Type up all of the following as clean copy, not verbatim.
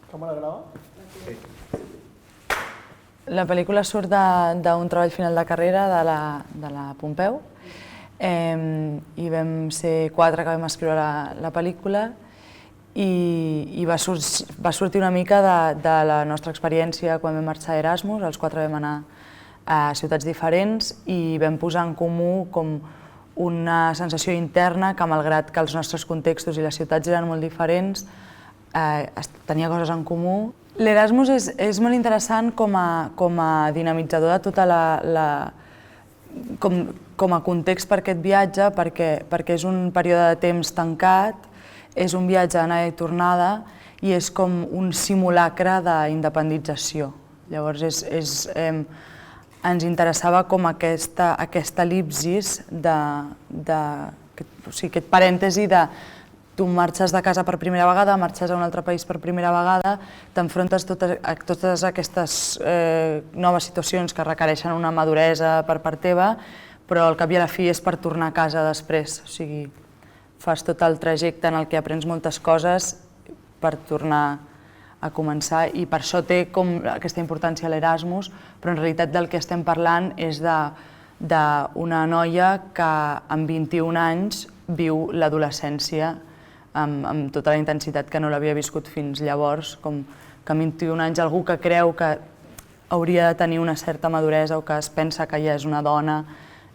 Càmera grava? Sí. La pel·lícula surt d'un treball final de carrera de la Pompeu i vam ser 4 que vam escriure la pel·lícula i va sortir una mica de la nostra experiència quan vam marxar a Erasmus. Els 4 vam anar a ciutats diferents i vam posar en comú com una sensació interna que, malgrat que els nostres contextos i les ciutats eren molt diferents, tenia coses en comú. L'Erasmus és molt interessant com a dinamitzador de tota com a context per aquest viatge, perquè és un període de temps tancat, és un viatge d'anada i tornada i és com un simulacre d'independització. Llavors ens interessava com aquesta el·lipsis, aquest parèntesi de tu marxes de casa per primera vegada, marxes a un altre país per primera vegada, t'enfrontes a totes aquestes noves situacions que requereixen una maduresa per part teva, però al cap i a la fi és per tornar a casa després. O sigui, fas tot el trajecte en el que aprens moltes coses per tornar a començar i per això té com aquesta importància l'Erasmus, però en realitat del que estem parlant és d'una noia que amb 21 anys viu l'adolescència amb tota la intensitat que no l'havia viscut fins llavors, com que amb 21 anys algú que creu que hauria de tenir una certa maduresa o que es pensa que ja és una dona,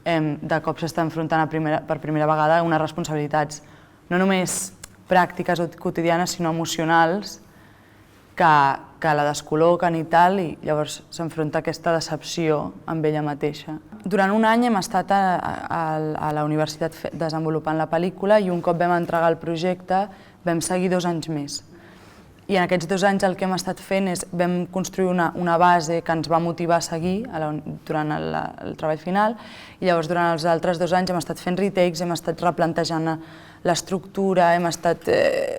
de cop s'està enfrontant per primera vegada a unes responsabilitats no només pràctiques o quotidianes, sinó emocionals, que la descol·loquen i tal, i llavors s'enfronta a aquesta decepció amb ella mateixa. Durant un any hem estat a la universitat desenvolupant la pel·lícula i un cop vam entregar el projecte vam seguir 2 anys més. I en aquests 2 anys el que hem estat fent és vam construir una base que ens va motivar a seguir durant el treball final i llavors durant els altres 2 anys hem estat fent retakes, hem estat replantejant l'estructura, hem estat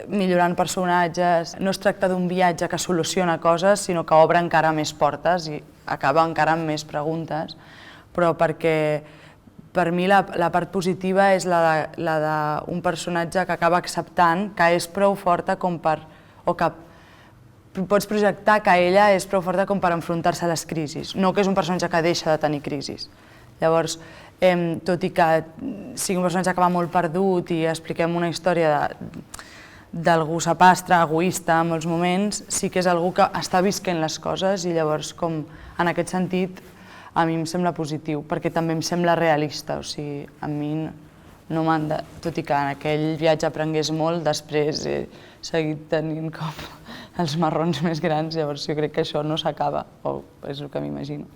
millorant personatges. No es tracta d'un viatge que soluciona coses, sinó que obre encara més portes i acaba encara amb més preguntes, però perquè per mi la part positiva és la d'un personatge que acaba acceptant que és prou forta com per... o que pots projectar que ella és prou forta com per enfrontar-se a les crisis, no que és un personatge que deixa de tenir crisis. Llavors, tot i que sigui un personatge que va molt perdut i expliquem una història d'algú sapastre, egoista en molts moments, sí que és algú que està visquent les coses i llavors, com en aquest sentit, a mi em sembla positiu, perquè també em sembla realista, o sigui, a mi no m'han de... Tot i que en aquell viatge aprengués molt, després he seguit tenint com els marrons més grans, llavors jo crec que això no s'acaba, o és el que m'imagino.